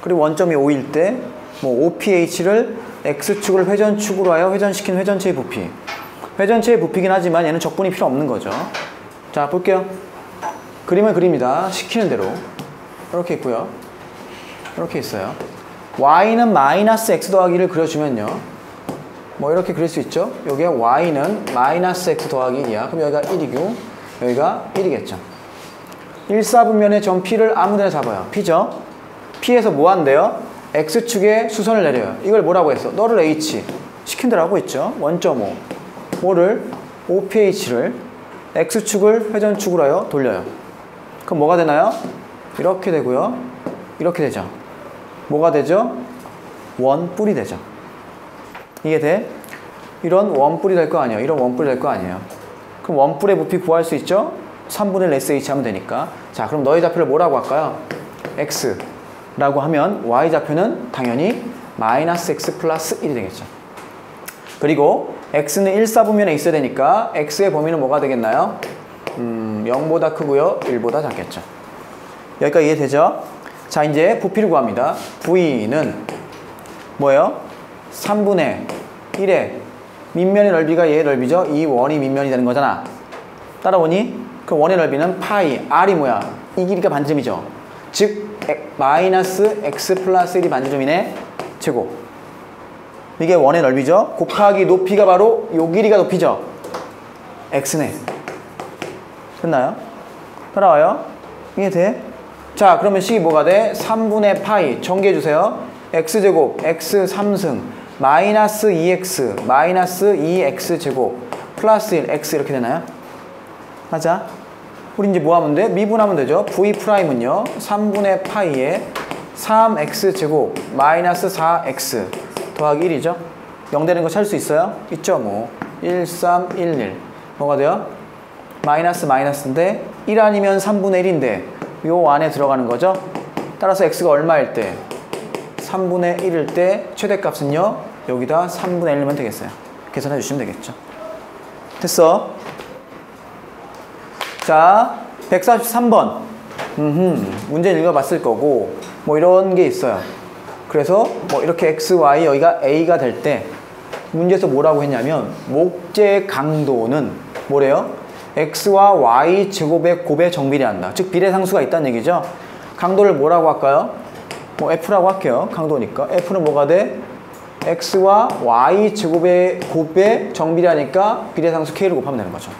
그리고 원점이 O일 때 뭐 OPH를 x축을 회전축으로 하여 회전시킨 회전체의 부피. 회전체의 부피긴 하지만 얘는 적분이 필요 없는 거죠. 자, 볼게요. 그림을 그립니다. 시키는 대로. 이렇게 있고요. 이렇게 있어요. y는 마이너스 x 더하기를 그려주면요. 뭐 이렇게 그릴 수 있죠. 여기에 y는 마이너스 x 더하기 1이야. 그럼 여기가 1이고 여기가 1이겠죠. 1사분면의 점 P를 아무데나 잡아요. P죠. P에서 뭐 한대요? x축에 수선을 내려요. 이걸 뭐라고 했어? 너를 h. 시킨 대로 하고 있죠. 1.5. 뭐를? OPH를 x축을 회전축으로 하여 돌려요. 그럼 뭐가 되나요? 이렇게 되고요. 이렇게 되죠. 뭐가 되죠? 원뿔이 되죠. 이게 돼? 이런 원뿔이 될 거 아니에요. 이런 원뿔이 될 거 아니에요. 그럼 원뿔의 부피 구할 수 있죠? 3분의 1 SH 하면 되니까. 자, 그럼 너의 좌표를 뭐라고 할까요? X라고 하면 Y 좌표는 당연히 마이너스 X 플러스 1이 되겠죠. 그리고 X는 1사분면에 있어야 되니까 X의 범위는 뭐가 되겠나요? 0보다 크고요. 1보다 작겠죠. 여기까지 이해되죠? 자, 이제 부피를 구합니다. V는 뭐예요? 3분의 1의 밑면의 넓이가 얘의 넓이죠. 이 원이 밑면이 되는 거잖아. 따라오니? 그 원의 넓이는 파이, R이 뭐야? 이 길이가 반지름이죠. 즉 마이너스 X 플러스 1이 반지름이네. 제곱. 이게 원의 넓이죠. 곱하기 높이가 바로 요 길이가 높이죠. X네. 됐나요? 따라와요? 이게 돼? 자, 그러면 식이 뭐가 돼? 3분의 파이 정리해주세요. x제곱 x 3승 마이너스 2x 마이너스 2x제곱 플러스 1 x 이렇게 되나요? 맞아? 우리 이제 뭐 하면 돼? 미분하면 되죠. v'은요 3분의 파이에 3x제곱 마이너스 4x 더하기 1이죠. 0 되는 거 찾을 수 있어요? 있죠 뭐. 1, 3, 1, 1 뭐가 돼요? 마이너스 마이너스인데 1 아니면 3분의 1인데 요 안에 들어가는 거죠. 따라서 x가 얼마일 때? 3분의 1일 때 최대값은요 여기다 3분의 1 넣으면 되겠어요. 계산해 주시면 되겠죠. 됐어. 자 143번 문제 읽어봤을 거고 뭐 이런 게 있어요. 그래서 뭐 이렇게 x, y 여기가 a가 될 때 문제에서 뭐라고 했냐면 목재의 강도는 뭐래요? x와 y 제곱의 곱에 정비례한다. 즉 비례상수가 있다는 얘기죠. 강도를 뭐라고 할까요? 뭐 f라고 할게요. 강도니까 f는 뭐가 돼? x와 y 제곱의 곱에 정비례하니까 비례상수 k를 곱하면 되는 거죠.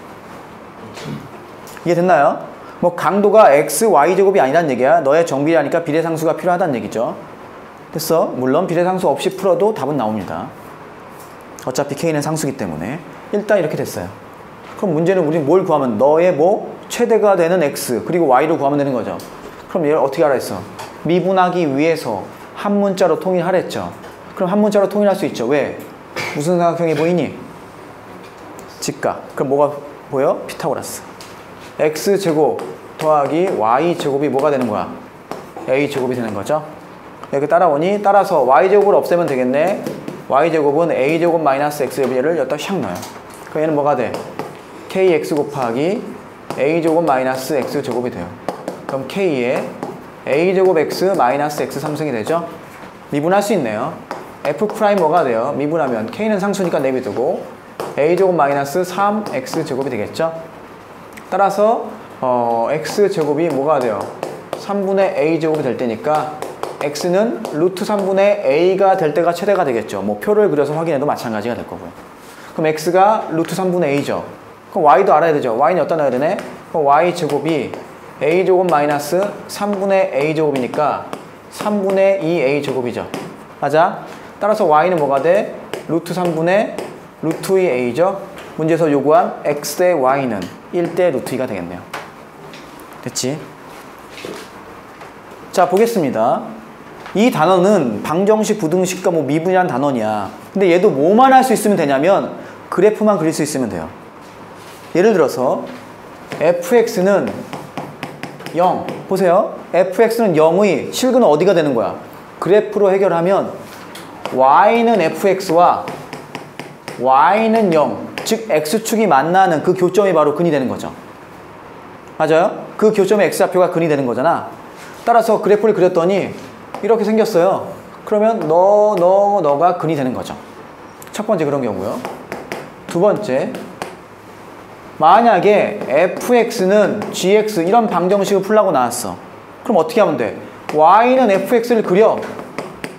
이해됐나요? 뭐 강도가 x, y 제곱이 아니란 얘기야. 너의 정비례하니까 비례상수가 필요하다는 얘기죠. 됐어? 물론 비례상수 없이 풀어도 답은 나옵니다. 어차피 k는 상수기 때문에. 일단 이렇게 됐어요. 그럼 문제는 우리 뭘 구하면 너의 뭐 최대가 되는 x 그리고 y를 구하면 되는 거죠. 그럼 얘를 어떻게 하라 했어? 미분하기 위해서 한 문자로 통일하랬죠. 그럼 한 문자로 통일할 수 있죠. 왜? 무슨 삼각형이 보이니? 직각. 그럼 뭐가 보여? 피타고라스. x제곱 더하기 y제곱이 뭐가 되는 거야? a제곱이 되는 거죠. 여기 따라오니 따라서 y제곱을 없애면 되겠네. y제곱은 a제곱 마이너스 x제곱을 여기다 샥 넣어요. 그럼 얘는 뭐가 돼? kx 곱하기 a제곱 마이너스 x제곱이 돼요. 그럼 k에 a제곱 x 마이너스 x 3승이 되죠. 미분할 수 있네요. f 프라임 뭐가 돼요? 미분하면 k는 상수니까 내비두고 a제곱 마이너스 3x제곱이 되겠죠. 따라서 x제곱이 뭐가 돼요? 3분의 a제곱이 될 때니까 x는 루트 3분의 a가 될 때가 최대가 되겠죠. 뭐 표를 그려서 확인해도 마찬가지가 될 거고요. 그럼 x가 루트 3분의 a죠. 그럼 y도 알아야 되죠. y는 어디다 넣어야 되네? 그럼 y제곱이 a제곱 마이너스 3분의 a제곱이니까 3분의 2a제곱이죠. 맞아? 따라서 y는 뭐가 돼? 루트 3분의 루트 2a죠. 문제에서 요구한 x 대 y는 1대 루트 2가 되겠네요. 됐지? 자, 보겠습니다. 이 단어는 방정식, 부등식과 뭐 미분이라는 단어냐. 근데 얘도 뭐만 할 수 있으면 되냐면 그래프만 그릴 수 있으면 돼요. 예를 들어서 fx는 0. 보세요. fx는 0의 실근은 어디가 되는 거야? 그래프로 해결하면 y는 fx와 y는 0. 즉 x축이 만나는 그 교점이 바로 근이 되는 거죠. 맞아요? 그 교점의 x좌표가 근이 되는 거잖아. 따라서 그래프를 그렸더니 이렇게 생겼어요. 그러면 너가 근이 되는 거죠. 첫 번째 그런 경우요. 두 번째, 만약에 fx는 gx 이런 방정식을 풀라고 나왔어. 그럼 어떻게 하면 돼? y는 fx를 그려.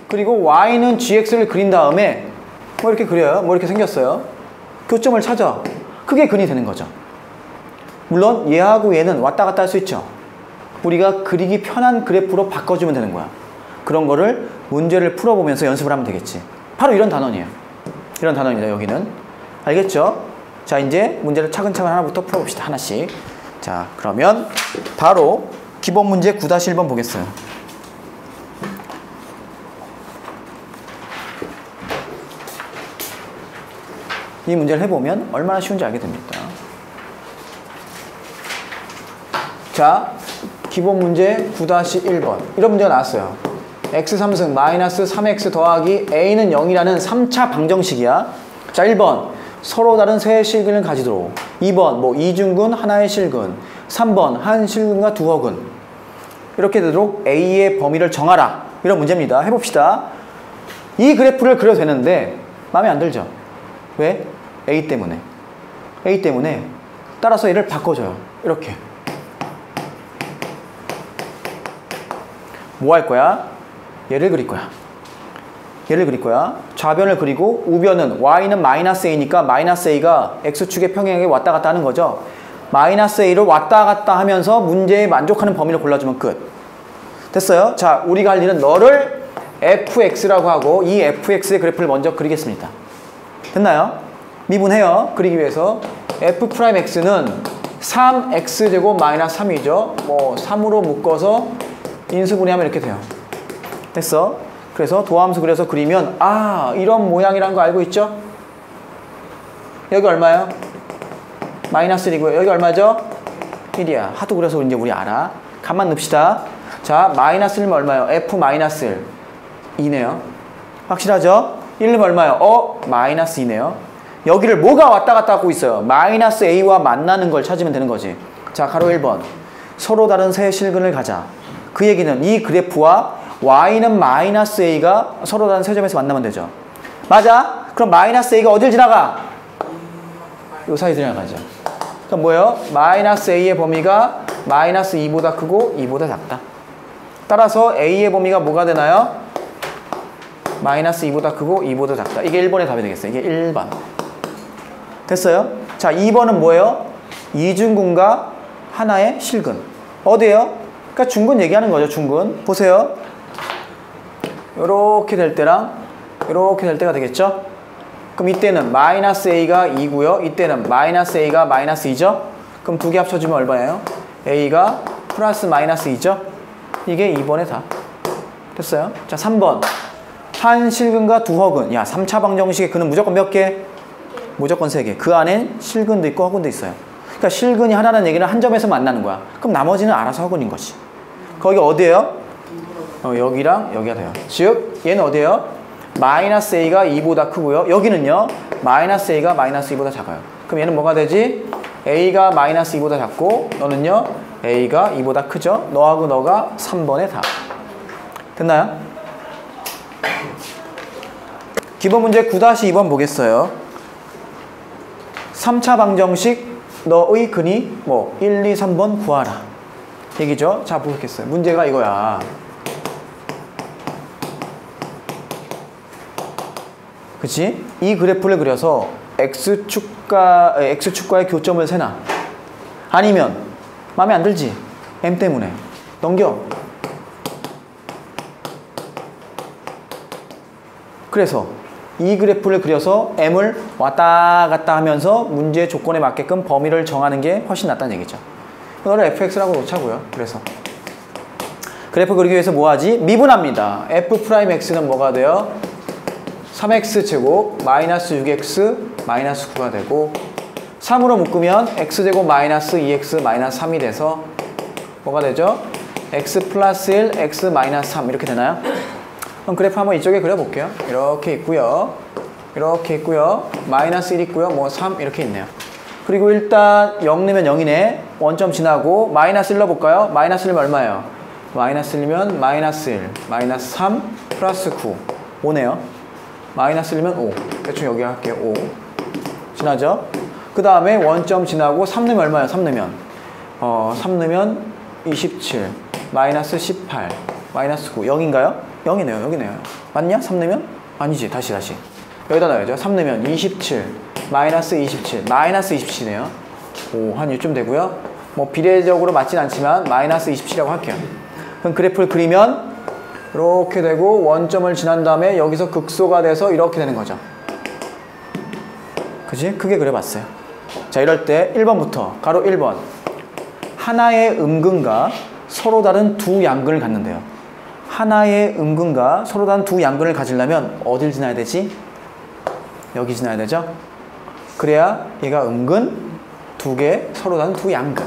그리고 y는 gx를 그린 다음에 뭐 이렇게 그려요. 뭐 이렇게 생겼어요. 교점을 찾아. 그게 근이 되는 거죠. 물론 얘하고 얘는 왔다 갔다 할 수 있죠. 우리가 그리기 편한 그래프로 바꿔주면 되는 거야. 그런 거를 문제를 풀어보면서 연습을 하면 되겠지. 바로 이런 단원이에요. 이런 단원입니다. 여기는. 알겠죠? 자, 이제 문제를 차근차근 하나부터 풀어봅시다. 하나씩. 자, 그러면 바로 기본 문제 9-1번 보겠어요. 이 문제를 해보면 얼마나 쉬운지 알게 됩니다. 자, 기본 문제 9-1번. 이런 문제가 나왔어요. x 3승 마이너스 3x 더하기 a는 0이라는 3차 방정식이야. 자, 1번. 서로 다른 세 실근을 가지도록. 2번. 뭐 이중근, 하나의 실근. 3번. 한 실근과 두 허근. 이렇게 되도록 a의 범위를 정하라. 이런 문제입니다. 해봅시다. 이 그래프를 그려도 되는데 마음에 안 들죠? 왜? a 때문에. a 때문에. 따라서 얘를 바꿔줘요. 이렇게. 뭐 할 거야? 얘를 그릴 거야. 얘를 그릴 거야. 좌변을 그리고 우변은 y는 마이너스 a니까 마이너스 a가 x축의 평행하게 왔다 갔다 하는 거죠. 마이너스 a를 왔다 갔다 하면서 문제에 만족하는 범위를 골라주면 끝. 됐어요? 자, 우리가 할 일은 너를 fx라고 하고 이 fx의 그래프를 먼저 그리겠습니다. 됐나요? 미분해요. 그리기 위해서 f'x는 3x제곱 마이너스 3이죠. 뭐 3으로 묶어서 인수분해하면 이렇게 돼요. 됐어? 그래서 도함수 그려서 그리면 아 이런 모양이란 거 알고 있죠? 여기 얼마예요? 마이너스 1이고요. 여기 얼마죠? 1이야. 하도 그래서 이제 우리 알아. 값만 넣읍시다. 자, 마이너스 1면 얼마예요? f 마이너스 1. 2네요. 확실하죠? 1은 얼마예요? 마이너스 2네요. 여기를 뭐가 왔다 갔다 하고 있어요? 마이너스 a와 만나는 걸 찾으면 되는 거지. 자, 가로 1번. 서로 다른 세 실근을 가자. 그 얘기는 이 그래프와 y는 마이너스 a가 서로 다른 세 점에서 만나면 되죠. 맞아? 그럼 마이너스 a가 어딜 지나가? 요 사이 지나가죠. 그럼 뭐예요? 마이너스 a의 범위가 마이너스 2보다 크고 2보다 작다. 따라서 a의 범위가 뭐가 되나요? 마이너스 2보다 크고 2보다 작다. 이게 1번의 답이 되겠어요. 이게 1번. 됐어요? 자, 2번은 뭐예요? 이중근과 하나의 실근. 어디예요? 그러니까 중근 얘기하는 거죠. 중근. 보세요. 요렇게 될 때랑 요렇게 될 때가 되겠죠? 그럼 이때는 마이너스 a가 2고요. 이때는 마이너스 a가 마이너스 2죠? 그럼 두 개 합쳐주면 얼마예요? a가 플러스 마이너스 2죠? 이게 2번의 답. 됐어요? 자, 3번. 한 실근과 두 허근. 야, 3차 방정식의 근은 무조건 몇 개? 무조건 3개. 그 안엔 실근도 있고 허근도 있어요. 그러니까 실근이 하나라는 얘기는 한 점에서 만나는 거야. 그럼 나머지는 알아서 허근인 거지. 거기 어디예요? 여기랑 여기가 돼요. 즉, 얘는 어디예요? 마이너스 a가 2보다 크고요. 여기는요. 마이너스 a가 마이너스 2보다 작아요. 그럼 얘는 뭐가 되지? a가 마이너스 2보다 작고 너는요. a가 2보다 크죠? 너하고 너가 3번의 답. 됐나요? 기본 문제 9-2번 보겠어요. 3차 방정식 너의 근이 뭐 1, 2, 3번 구하라. 얘기죠? 자, 보겠어요. 문제가 이거야. 그치? 이 그래프를 그려서 x축과의 교점을 세나 아니면 마음에 안 들지? m 때문에 넘겨. 그래서 이 그래프를 그려서 m을 왔다 갔다 하면서 문제의 조건에 맞게끔 범위를 정하는 게 훨씬 낫다는 얘기죠. 이거를 fx라고 놓자고요. 그래서 그래프 그리기 위해서 뭐 하지? 미분합니다. f'x는 뭐가 돼요? 3x제곱 마이너스 6x 마이너스 9가 되고 3으로 묶으면 x제곱 마이너스 2x 마이너스 3이 돼서 뭐가 되죠? x 플러스 1 x 마이너스 3 이렇게 되나요? 그럼 그래프 한번 이쪽에 그려볼게요. 이렇게 있고요. 이렇게 있고요. 마이너스 1 있고요. 뭐 3 이렇게 있네요. 그리고 일단 0 넣으면 0이네. 원점 지나고 마이너스 1 넣어볼까요? 마이너스 1면 얼마예요? 마이너스 1이면 마이너스 1 마이너스 3 플러스 9 5네요. 마이너스 1이면 5. 대충 여기 할게요. 5. 지나죠? 그 다음에 원점 지나고 3 넣으면 얼마예요? 3 넣으면 3 넣으면 27 마이너스 18 마이너스 9 0인가요? 0이네요. 여기네요. 맞냐? 3 넣으면? 아니지. 다시 여기다 넣어야죠. 3 넣으면 27 마이너스 27 마이너스 27이네요. 오, 한 이쯤 되고요. 뭐 비례적으로 맞진 않지만 마이너스 27이라고 할게요. 그럼 그래프를 그리면 이렇게 되고 원점을 지난 다음에 여기서 극소가 돼서 이렇게 되는 거죠. 그치? 크게 그려봤어요. 자, 이럴 때 1번부터 가로 1번 하나의 음근과 서로 다른 두 양근을 갖는데요. 하나의 음근과 서로 다른 두 양근을 가지려면 어딜 지나야 되지? 여기 지나야 되죠? 그래야 얘가 음근, 두 개, 서로 다른 두 양근.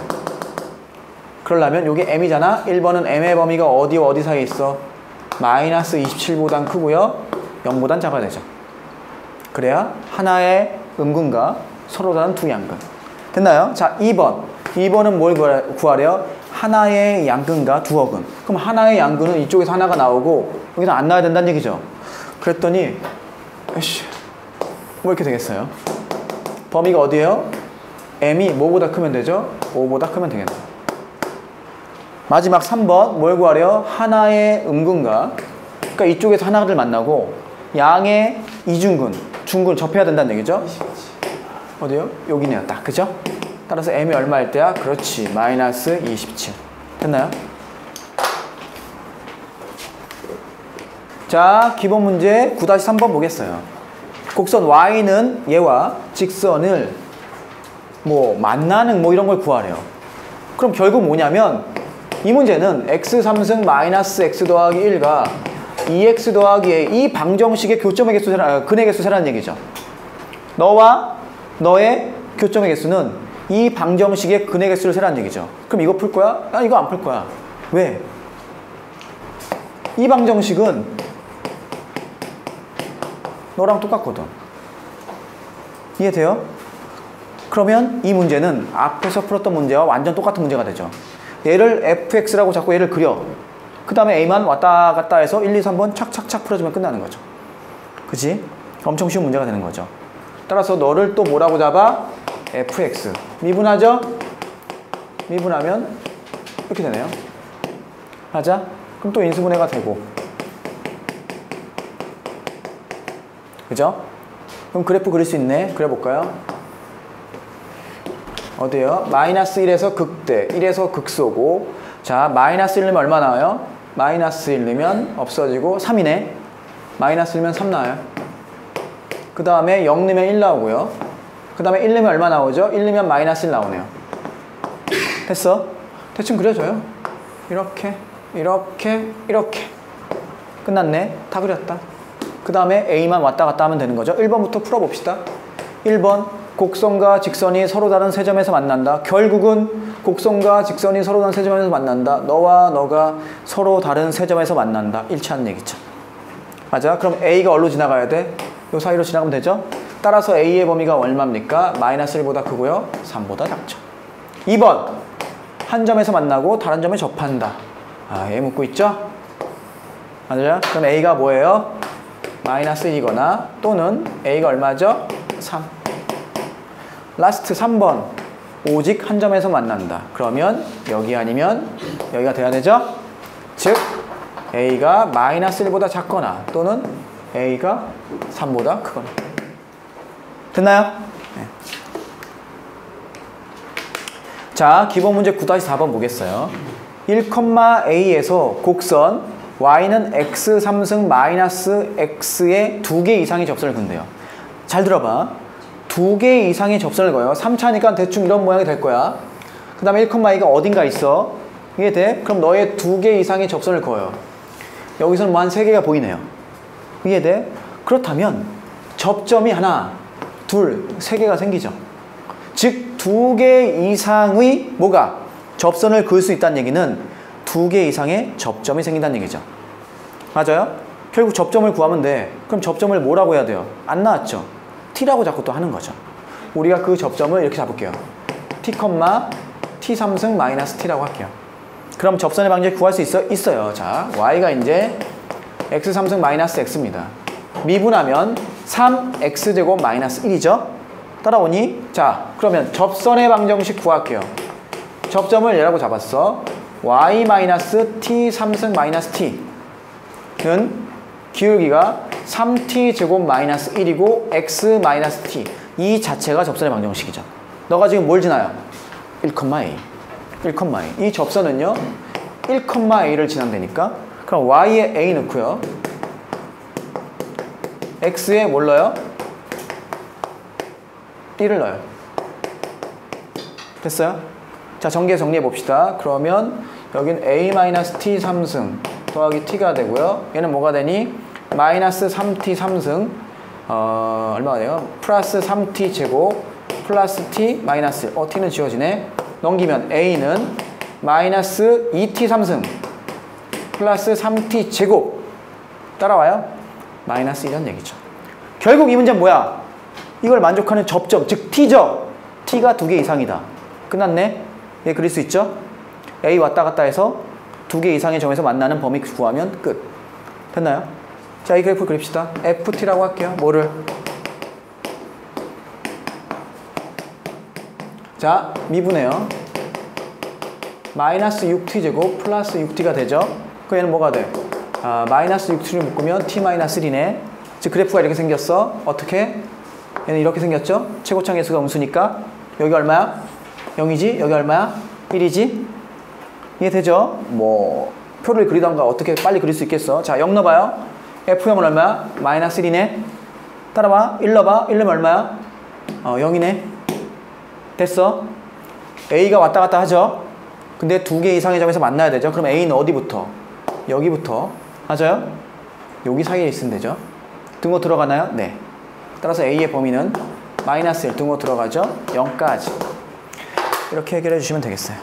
그러려면 여기 m이잖아? 1번은 m의 범위가 어디와 어디 사이에 있어? 마이너스 27보단 크고요. 0보단 작아야 되죠. 그래야 하나의 음근과 서로 다른 두 양근. 됐나요? 자, 2번. 2번은 뭘 구하래요? 하나의 양근과 두 허근. 그럼 하나의 양근은 이쪽에서 하나가 나오고 여기서 안 나와야 된다는 얘기죠. 그랬더니 뭐 이렇게 되겠어요? 범위가 어디예요? m이 뭐보다 크면 되죠? 5보다 크면 되겠네요. 마지막 3번 뭘 구하래요? 하나의 음근과 그러니까 이쪽에서 하나를 만나고 양의 이중근, 중근 접해야 된다는 얘기죠? 어디요? 여기네요. 딱 그죠? 따라서 m이 얼마일 때야? 그렇지. 마이너스 27. 됐나요? 자, 기본 문제 9-3번 보겠어요. 곡선 y는 얘와 직선을 뭐 만나는 뭐 이런 걸 구하래요. 그럼 결국 뭐냐면 이 문제는 x3승 마이너스 x 더하기 1과 2x 더하기 a 이 방정식의 교점의 개수 근의 개수 세라는 얘기죠. 너와 너의 교점의 개수는 이 방정식의 근의 개수를 세라는 얘기죠. 그럼 이거 풀 거야? 아, 이거 안 풀 거야. 왜? 이 방정식은 너랑 똑같거든. 이해돼요? 그러면 이 문제는 앞에서 풀었던 문제와 완전 똑같은 문제가 되죠. 얘를 fx라고 자꾸 얘를 그려. 그 다음에 a만 왔다 갔다 해서 1, 2, 3번 착착착 풀어주면 끝나는 거죠. 그치? 엄청 쉬운 문제가 되는 거죠. 따라서 너를 또 뭐라고 잡아? fx. 미분하죠? 미분하면 이렇게 되네요. 맞아? 그럼 또 인수분해가 되고. 그죠? 그럼 그래프 그릴 수 있네. 그려볼까요? 어디요? 마이너스 1에서 극대, 1에서 극소고. 자, 마이너스 1 넣으면 얼마 나와요? 마이너스 1 넣으면 없어지고 3이네. 마이너스 1면 3 나와요. 그 다음에 0 넣으면 1 나오고요. 그 다음에 1 넣으면 얼마 나오죠? 1 넣으면 마이너스 1 나오네요. 됐어? 대충 그려줘요. 이렇게, 이렇게, 이렇게. 끝났네. 다 그렸다. 그 다음에 A만 왔다 갔다 하면 되는 거죠. 1번부터 풀어봅시다. 1번 곡선과 직선이 서로 다른 세 점에서 만난다. 결국은 곡선과 직선이 서로 다른 세 점에서 만난다. 너와 너가 서로 다른 세 점에서 만난다. 일치하는 얘기죠. 맞아? 그럼 A가 어디로 지나가야 돼? 요 사이로 지나가면 되죠? 따라서 A의 범위가 얼마입니까? 마이너스 1보다 크고요. 3보다 작죠. 2번 한 점에서 만나고 다른 점에 접한다. 아, 얘 묻고 있죠? 맞아요? 그럼 A가 뭐예요? 마이너스 1이거나 또는 A가 얼마죠? 3. 라스트 3번 오직 한 점에서 만난다. 그러면 여기 아니면 여기가 돼야 되죠? 즉 A가 마이너스 1보다 작거나 또는 A가 3보다 크거나. 됐나요? 네. 자, 기본 문제 9-4번 보겠어요. 1,a에서 곡선 y는 x3승 마이너스 x의 2개 이상의 접선을 그린대요. 잘 들어봐. 2개 이상의 접선을 그어요. 3차니까 대충 이런 모양이 될 거야. 그 다음에 1,a가 어딘가 있어. 이게 돼? 그럼 너의 2개 이상의 접선을 그어요. 여기서는 뭐 한 3개가 보이네요. 이해돼? 그렇다면 접점이 하나, 둘, 3개가 생기죠. 즉 2개 이상의 뭐가? 접선을 그을 수 있다는 얘기는 2개 이상의 접점이 생긴다는 얘기죠. 맞아요? 결국 접점을 구하면 돼. 그럼 접점을 뭐라고 해야 돼요? 안 나왔죠? t라고 자꾸 또 하는 거죠. 우리가 그 접점을 이렇게 잡을게요. t, t3승 마이너스 t라고 할게요. 그럼 접선의 방정식 구할 수 있어요. 자, y가 이제 x3승 마이너스 x입니다. 미분하면 3x제곱 마이너스 1이죠? 따라오니? 자, 그러면 접선의 방정식 구할게요. 접점을 얘라고 잡았어. y 마이너스 t 3승 마이너스 t는 기울기가 3t제곱 마이너스 1이고 x 마이너스 t 이 자체가 접선의 방정식이죠. 너가 지금 뭘 지나요? 1,a 1,a 이 접선은요 1,a를 지난다니까. 그럼 y에 a 넣고요. x에 뭘 넣어요? 1을 넣어요. 됐어요? 자, 정리해 봅시다. 그러면 여긴 a-t 3승 더하기 t가 되고요. 얘는 뭐가 되니? 마이너스 3t 3승 얼마가 돼요? 플러스 3t 제곱 플러스 t 마이너스 1. t는 지워지네. 넘기면 a는 마이너스 2t 3승 플러스 3t 제곱 따라와요? 마이너스 1이란 얘기죠. 결국 이 문제는 뭐야? 이걸 만족하는 접점, 즉 t죠. t가 2개 이상이다. 끝났네. 얘 그릴 수 있죠? A 왔다 갔다 해서 2개 이상의 점에서 만나는 범위 구하면 끝. 됐나요? 자, 이 그래프 그립시다. FT라고 할게요. 뭐를? 자, 미분해요. 마이너스 6t제곱 플러스 6t가 되죠? 그럼 얘는 뭐가 돼? 아, 마이너스 6t를 묶으면 t 마이너스 1이네. 즉 그래프가 이렇게 생겼어. 어떻게? 얘는 이렇게 생겼죠? 최고차 계수가 음수니까 여기 얼마야? 0이지? 여기 얼마야? 1이지? 이해되죠? 뭐 표를 그리던가 어떻게 빨리 그릴 수 있겠어? 자, 0 넣어봐요. F형은 얼마야? 마이너스 1이네. 따라와. 1 넣어봐. 1 넣으면 얼마야? 0이네. 됐어. A가 왔다 갔다 하죠. 근데 두 개 이상의 점에서 만나야 되죠. 그럼 A는 어디부터? 여기부터. 맞아요? 여기 사이에 있으면 되죠. 등호 들어가나요? 네. 따라서 A의 범위는 마이너스 1 등호 들어가죠. 0까지. 이렇게 해결해 주시면 되겠어요.